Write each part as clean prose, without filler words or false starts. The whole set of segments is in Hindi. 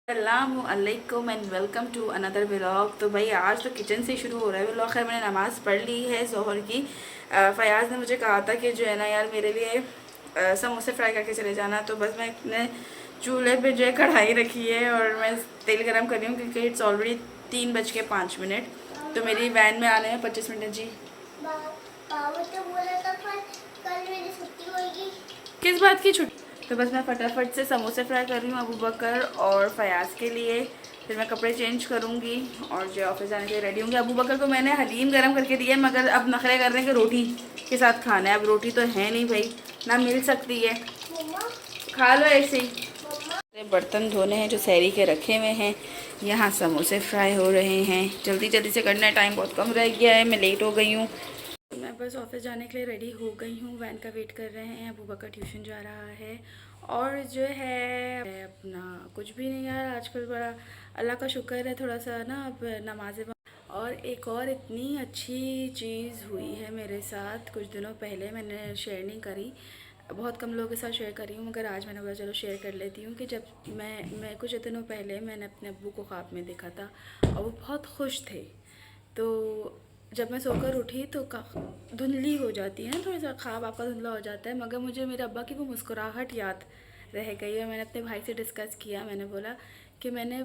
अस्सलामुअलैकुम and welcome to another vlog. तो भाई आज तो किचन से शुरू हो रहा है व्लॉग। खैर मैंने नमाज़ पढ़ ली है ज़ोहर की। फ़याज़ ने मुझे कहा था कि जो है ना यार मेरे लिए समोसे फ्राई करके चले जाना। तो बस मैं अपने चूल्हे पे जो है कढ़ाई रखी है और मैं तेल गरम कर रही हूँ क्योंकि इट्स ऑलरेडी 3:05। तो मेरी वैन में आने में 25 मिनट। जी तो बोला था कल मेरी छुट्टी होगी। किस बात की छुट्टी? तो बस मैं फटाफट से समोसे फ्राई कर रही हूँ अबू बकर और फ़याज़ के लिए। फिर मैं कपड़े चेंज करूँगी और जो ऑफिस जाने के लिए रेडी होंगी। अबू बकर को मैंने हलीम गरम करके दिया है मगर अब नखरे कर रहे हैं कि रोटी के साथ खाना है। अब रोटी तो है नहीं भाई, ना मिल सकती है, खा लो ऐसे ही। बर्तन धोने हैं जो सहरी के रखे हुए हैं। यहाँ समोसे फ्राई हो रहे हैं। जल्दी जल्दी से करना है, टाइम बहुत कम रह गया है, मैं लेट हो गई हूँ। मैं बस ऑफिस जाने के लिए रेडी हो गई हूँ। वैन का वेट कर रहे हैं। अबू बकर ट्यूशन जा रहा है और जो है अपना कुछ भी नहीं यार, आजकल बड़ा अल्लाह का शुक्र है थोड़ा सा ना अब नमाज़ें। और एक और इतनी अच्छी चीज़ हुई है मेरे साथ कुछ दिनों पहले, मैंने शेयर नहीं करी, बहुत कम लोगों के साथ शेयर करी हूँ मगर आज मैंने बोला चलो शेयर कर लेती हूँ कि जब मैं कुछ दिनों पहले मैंने अपने अब्बू को ख्वाब में देखा था और वो बहुत खुश थे। तो जब मैं सोकर उठी तो धुंधली हो जाती है ना, थोड़ा सा ख्वाब आपका धुंधला हो जाता है, मगर मुझे मेरे अब्बा की वो मुस्कुराहट याद रह गई। और मैंने अपने भाई से डिस्कस किया, मैंने बोला कि मैंने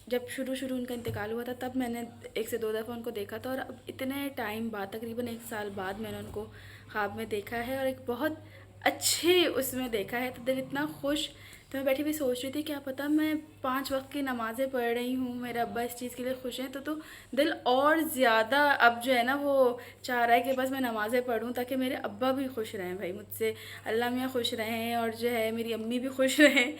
जब शुरू उनका इंतकाल हुआ था तब मैंने 1 से 2 दफ़ा उनको देखा था और अब इतने टाइम बाद तकरीबन 1 साल बाद मैंने उनको ख्वाब में देखा है और एक बहुत अच्छे उसमें देखा है। तो दिल इतना खुश। तो मैं बैठी भी सोच रही थी क्या पता मैं 5 वक्त की नमाज़ें पढ़ रही हूँ, मेरे अब्बा इस चीज़ के लिए खुश हैं तो दिल और ज़्यादा अब जो है ना वो चाह रहा है कि बस मैं नमाज़ें पढ़ूँ ताकि मेरे अब्बा भी खुश रहें भाई मुझसे, अल्लाह मियाँ खुश रहें और जो है मेरी अम्मी भी खुश रहें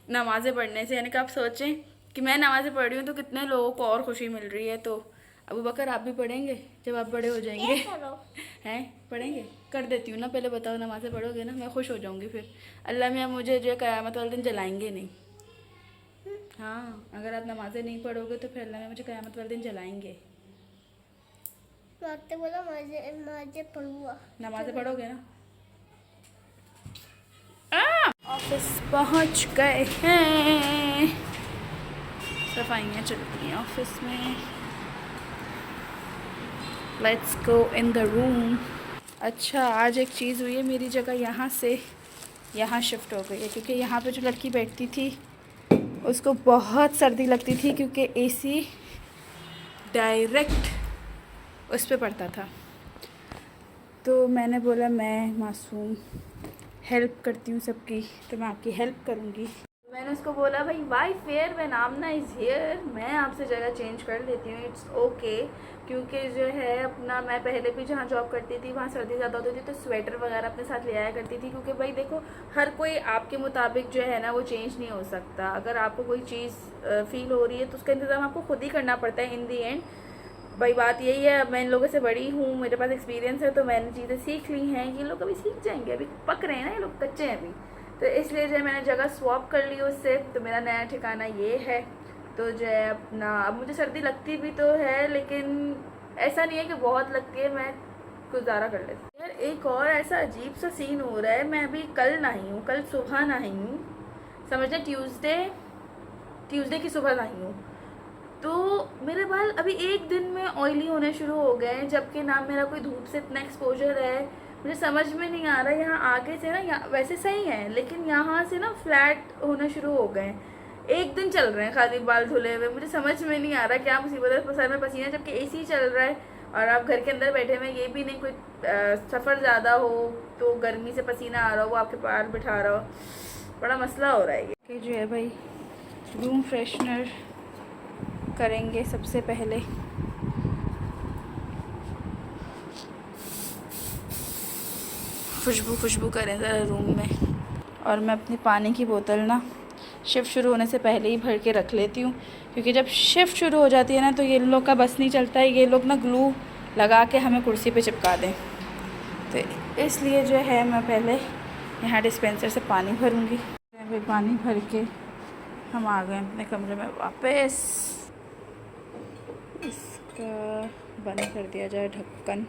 नमाज़ें पढ़ने से। यानी कि आप सोचें कि मैं नमाज़ें पढ़ रही हूँ तो कितने लोगों को और खुशी मिल रही है। तो अबू बकर आप भी पढ़ेंगे जब आप बड़े हो जाएंगे? हैं पढ़ेंगे? कर देती हूँ ना, पहले बताओ नमाज़ें पढ़ोगे ना, मैं खुश हो जाऊँगी। फिर अल्लाह मियाँ मुझे जो है क़यामत वाले दिन जलाएंगे नहीं। हाँ अगर आप नमाज़ें नहीं पढ़ोगे तो फिर अल्लाह मियाँ मुझे क़यामत वाले दिन जलाएंगे। बोला नमाज़ें पढ़ूँगा। नमाज़ें पढ़ोगे ना? ऑफिस पहुँच गए हैं, सफाइयाँ चल रही हैं ऑफिस में। Let's go in the room. अच्छा आज एक चीज़ हुई है, मेरी जगह यहाँ से यहाँ शिफ्ट हो गई है क्योंकि यहाँ पे जो लड़की बैठती थी उसको बहुत सर्दी लगती थी क्योंकि एसी डायरेक्ट उस पर पड़ता था। तो मैंने बोला मैं मासूम हेल्प करती हूँ सबकी, तो मैं आपकी हेल्प करूँगी। मैंने उसको बोला भाई why fear when Amna is here, मैं आपसे जगह चेंज कर लेती हूँ, इट्स ओके। क्योंकि जो है अपना मैं पहले भी जहाँ जॉब करती थी वहाँ सर्दी ज़्यादा होती थी तो स्वेटर वगैरह अपने साथ ले आया करती थी क्योंकि भाई देखो हर कोई आपके मुताबिक जो है ना वो चेंज नहीं हो सकता। अगर आपको कोई चीज़ फ़ील हो रही है तो उसका इंतज़ाम आपको खुद ही करना पड़ता है इन दी एंड। भाई बात यही है, मैं इन लोगों से बड़ी हूँ, मेरे पास एक्सपीरियंस है तो मैंने चीज़ें सीख ली हैं। ये लोग अभी सीख जाएंगे, अभी पक रहे हैं ना, ये लोग कच्चे हैं अभी। तो इसलिए जो है मैंने जगह स्वैप कर ली उससे, तो मेरा नया ठिकाना ये है। तो जो है अपना अब मुझे सर्दी लगती भी तो है लेकिन ऐसा नहीं है कि बहुत लगती है, मैं गुजारा कर लेती हूँ। यार एक और ऐसा अजीब सा सीन हो रहा है, मैं अभी कल नहाई हूँ, कल सुबह नहाई हूँ, समझ लें ट्यूसडे की सुबह नहाई हूँ। तो मेरे बाल अभी एक दिन में ऑयली होने शुरू हो गए हैं जबकि ना मेरा कोई धूप से इतना एक्सपोजर है। मुझे समझ में नहीं आ रहा, यहाँ आगे से ना यहाँ वैसे सही है लेकिन यहाँ से ना फ्लैट होना शुरू हो गए हैं। एक दिन चल रहे हैं खाली बाल धुले हुए, मुझे समझ में नहीं आ रहा क्या मुसीबत है, सर में पसीना जबकि एसी चल रहा है और आप घर के अंदर बैठे हुए, ये भी नहीं कोई सफ़र ज़्यादा हो तो गर्मी से पसीना आ रहा हो वो आपके पास बिठा रहा हो, बड़ा मसला हो रहा है ये। जो है भाई रूम फ्रेशनर करेंगे सबसे पहले। खुशबू करें ज़रा रूम में। और मैं अपनी पानी की बोतल ना शिफ्ट शुरू होने से पहले ही भर के रख लेती हूँ क्योंकि जब शिफ्ट शुरू हो जाती है ना तो ये लोग का बस नहीं चलता है, ये लोग ना ग्लू लगा के हमें कुर्सी पे चिपका दें। तो इसलिए जो है मैं पहले यहाँ डिस्पेंसर से पानी भरूँगी। अभी पानी भर के हम आ गए अपने कमरे में वापस। इसका बंद कर दिया जाए ढक्कन।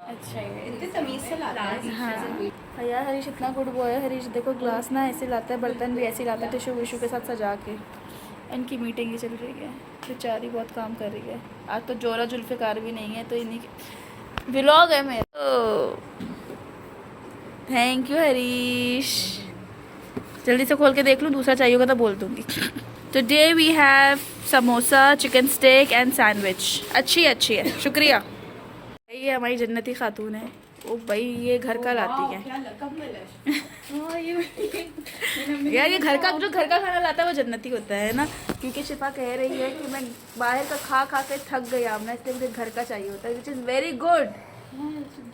अच्छा ये इतनी तमीज़ से ला रहा है। हाँ यार हरीश इतना गुड बॉय है। हरीश देखो ग्लास ना ऐसे लाता है, बर्तन भी ऐसे लाता है टिशू विशू के साथ सजा के। इनकी मीटिंग ही चल रही है, बेचारी बहुत काम कर रही है। आज तो जोरा जुल्फ़िकार भी नहीं है, तो इन्हीं के व्लॉग है मेरा। Thank you Harish. जल्दी से खोल के देख लूँ, दूसरा चाहिए होगा तो बोल दूँगी। Today we have samosa, chicken steak and sandwich. अच्छी है, शुक्रिया। ये हमारी जन्नती खातून है। ओ भाई ये घर का लाती है। यार ये घर का खाना लाता है वो जन्नती होता है ना, क्योंकि शिफा कह रही है कि मैं बाहर का खा के थक गई अब, इसलिए मुझे घर का चाहिए होता है, विच इज़ वेरी गुड।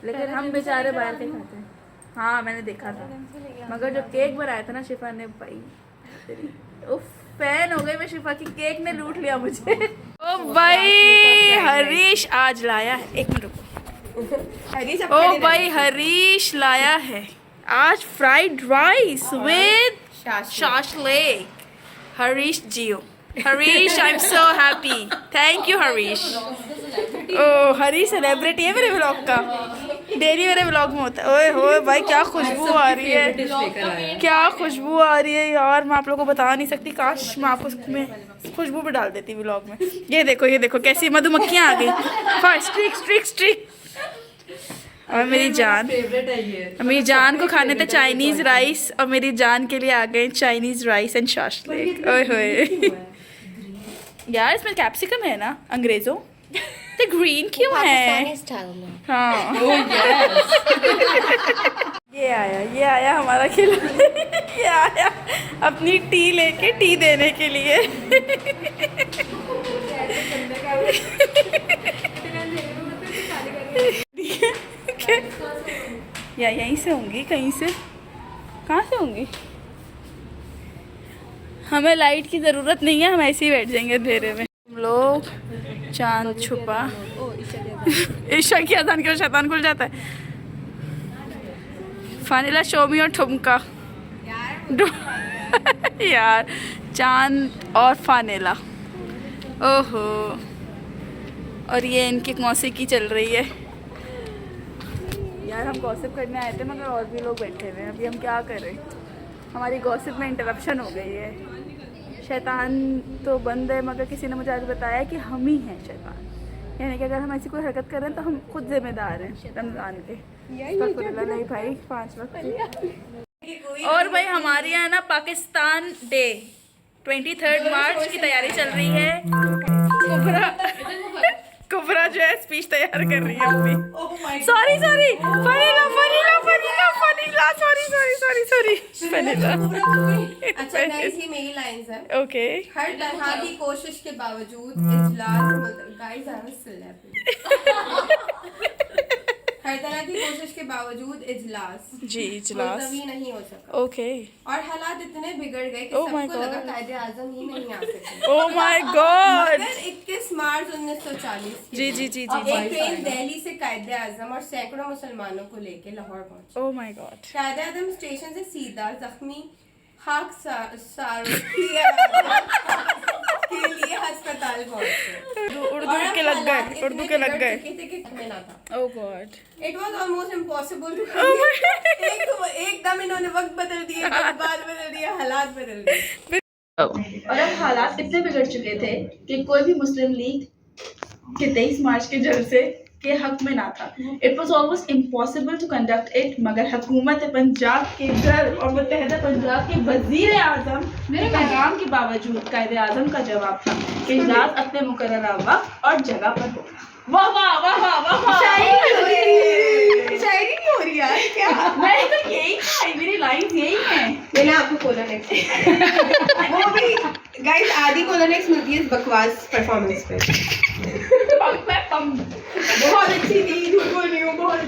लेकिन हम बेचारे बाहर के खाते हैं। हाँ मैंने देखा था, मगर जो केक बनाया था ना शिफा ने, भाई उफ फैन हो गई मैं शिफा की। केक ने लूट लिया मुझे। ओ भाई हरीश आज लाया है, एक मिनट रुको। ओ भाई हरीश लाया है आज fried rice with shashlik. Harish जियो, Harish I am so happy, thank you Harish. Oh Harish celebrity है मेरे व्लॉग का, डेली मेरे व्लॉग में होता है। ओए होए भाई क्या खुशबू आ रही है, क्या खुशबू आ रही है यार, मैं आप लोगों को बता नहीं सकती। काश मैं आपको उसमें खुशबू भी डाल देती व्लॉग में। ये देखो कैसी मधुमक्खियाँ आ गई। स्ट्रिक। और मेरी जान को खाने थे चाइनीज राइस, और मेरी जान के लिए आ गए चाइनीज राइस एंड शाशलेक। ओए होए यार इसमें कैप्सिकम है ना अंग्रेजों, तो ग्रीन क्यों है? हाँ ये आया हमारा खिलाड़ी। ये आया अपनी टी लेके टी देने के लिए। या यहीं से होंगी, कहीं से, कहाँ से होंगी? हमें लाइट की ज़रूरत नहीं है, हम ऐसे ही बैठ जाएंगे अंधेरे में। हम लोग चांद छुपा ईशा की अजान के शैतान खुल जाता है। फानिला शोमी और ठुमका यार चांद और फानिला। ओहो, और ये इनकी मौसीकी चल रही है। यार हम गॉसिप करने आए थे मगर और भी लोग बैठे हुए हैं, अभी हम क्या करें? हमारी गॉसिप में इंटरप्शन हो गई है। शैतान तो बंद है, मगर किसी ने मुझे आज बताया कि हम ही हैं शैतान, यानी कि अगर हम ऐसी कोई हरकत कर रहे हैं तो हम खुद जिम्मेदार हैं रमज़ान के। नहीं भाई 5 वक्त। और भाई हमारे यहाँ ना पाकिस्तान डे 23 मार्च की तैयारी चल रही है। कुबरा जो है स्पीच तैयार कर रही है अपनी। सॉरी फनीला। अच्छा गाइस ये मेरी लाइंस है। ओके। हर तरह की कोशिश के बावजूद इजलास गाइस आई एम सेलिब्रिटी। हर तरह की कोशिश के बावजूद इजलास मुलतवी नहीं हो सका। ओके। और हालात इतने बिगड़ गए कि Oh my सबको लगा God. कायदे आजम ही नहीं आ सके। Oh my God. मगर 21 मार्च 1940 जी एक ट्रेन दिल्ली से कायदे आजम और सैकड़ों मुसलमानों को लेके लाहौर पहुंची। Oh my God. कायदे आजम स्टेशन से सीधा जख्मी खाक के लिए अस्पताल पहुंचे। उर्दू के लग गए। Oh god. It was almost impossible to एकदम इन्होंने वक्त बदल दिए, बात बदल दिया, हालात बदल दिए। और अब हालात इतने बिगड़ चुके थे कि कोई भी मुस्लिम लीग के 23 मार्च के जलसे के हक में ना था। It was almost impossible to conduct it, मगर हुकूमत पंजाब के घर और मुत्तहिदा पंजाब के वजीर आजम के पैगाम के बावजूद कायदे आजम का जवाब था कि इजलास अपने मुकर्ररा वक्त और जगह पर होगा। वाह वाह वाह वाह वाह, शायरी नहीं हो रही यार, क्या मैं तो यही है, मेरी लाइफ यही है। मैंने आपको कोलोनेक्स वो भी गाइस आधी कोलोनेक्स मिलती है बकवास परफॉर्मेंस पे। बहुत अच्छी थी, झूठ बोल रही हूँ, बहुत।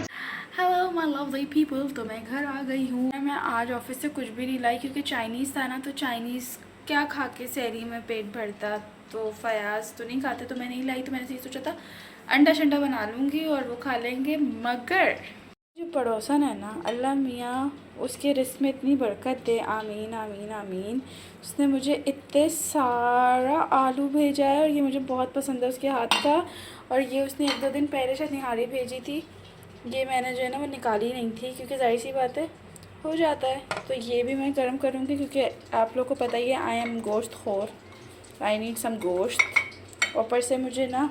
हेलो माय लवली पीपल, तो मैं घर आ गई हूँ। मैं आज ऑफिस से कुछ भी नहीं लाई क्योंकि चाइनीज़ था ना, तो चाइनीज़ क्या खा के सहरी में पेट भरता, तो फयाज तो नहीं खाते तो मैं नहीं लाई। तो मैंने ये सोचा था अंडा शंडा बना लूँगी और वो खा लेंगे। मगर जो पड़ोसन है ना, अल्लाह मियाँ उसके रिस्क में इतनी बरकत दे, आमीन आमीन आमीन। उसने मुझे इतने सारा आलू भेजा है और ये मुझे बहुत पसंद है उसके हाथ का। और ये उसने 1-2 दिन पहले शायद निहारी भेजी थी, ये मैंने जो है ना वो निकाली नहीं थी क्योंकि ज़ाहिर सी बात है हो जाता है। तो ये भी मैं गर्म करूँगी क्योंकि आप लोग को पता ही है आई एम गोश्त खोर, आई नीड सम गोश्त। ऊपर से मुझे ना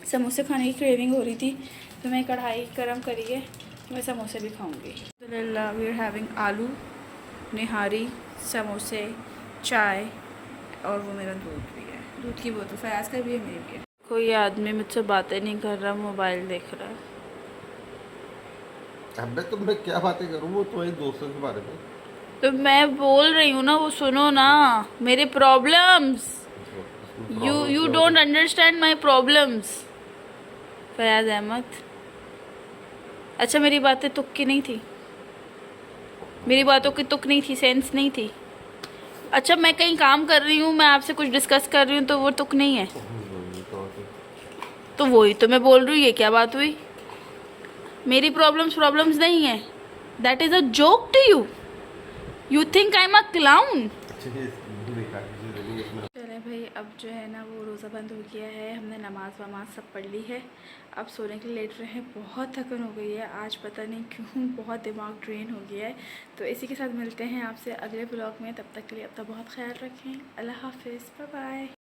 समोसे खाने की क्रेविंग हो रही थी, तो मैं कढ़ाई गर्म करिए, मैं समोसे भी खाऊंगी। अल्हम्दुलिल्लाह वी आर हैविंग आलू निहारी, समोसे, चाय और वो मेरा दूध भी है, दूध की बोतल फयाज का भी है, मेरी भी है। कोई आदमी मुझसे बातें नहीं कर रहा, मोबाइल देख रहा है। अबे तो मैं क्या बातें करूँ, वो तुम्हारे दोस्तों के बारे में। तो मैं बोल रही हूँ ना, वो सुनो ना मेरे problems. You don't understand my problems Fayaz Ahmad. अच्छा मेरी बातें तुक की नहीं थी, मेरी बातों की तुक नहीं थी, सेंस नहीं थी। अच्छा मैं कहीं काम कर रही हूँ, मैं आपसे कुछ डिस्कस कर रही हूँ, तो वो तुक नहीं है। तो वही तो मैं बोल रही हूँ, ये क्या बात हुई? मेरी प्रॉब्लम्स नहीं है। That is a joke to you, you think I am a clown. चले भाई, अब जो है ना वो रोज़ा बंद हो गया है, हमने नमाज वमाज सब पढ़ ली है, अब सोने के लिए लेट रहे हैं। बहुत थकन हो गई है आज, पता नहीं क्यों बहुत दिमाग ड्रेन हो गया है। तो इसी के साथ मिलते हैं आपसे अगले ब्लॉग में, तब तक के लिए अपना बहुत ख्याल रखें। अल्लाह हाफिज़, बाय बाय।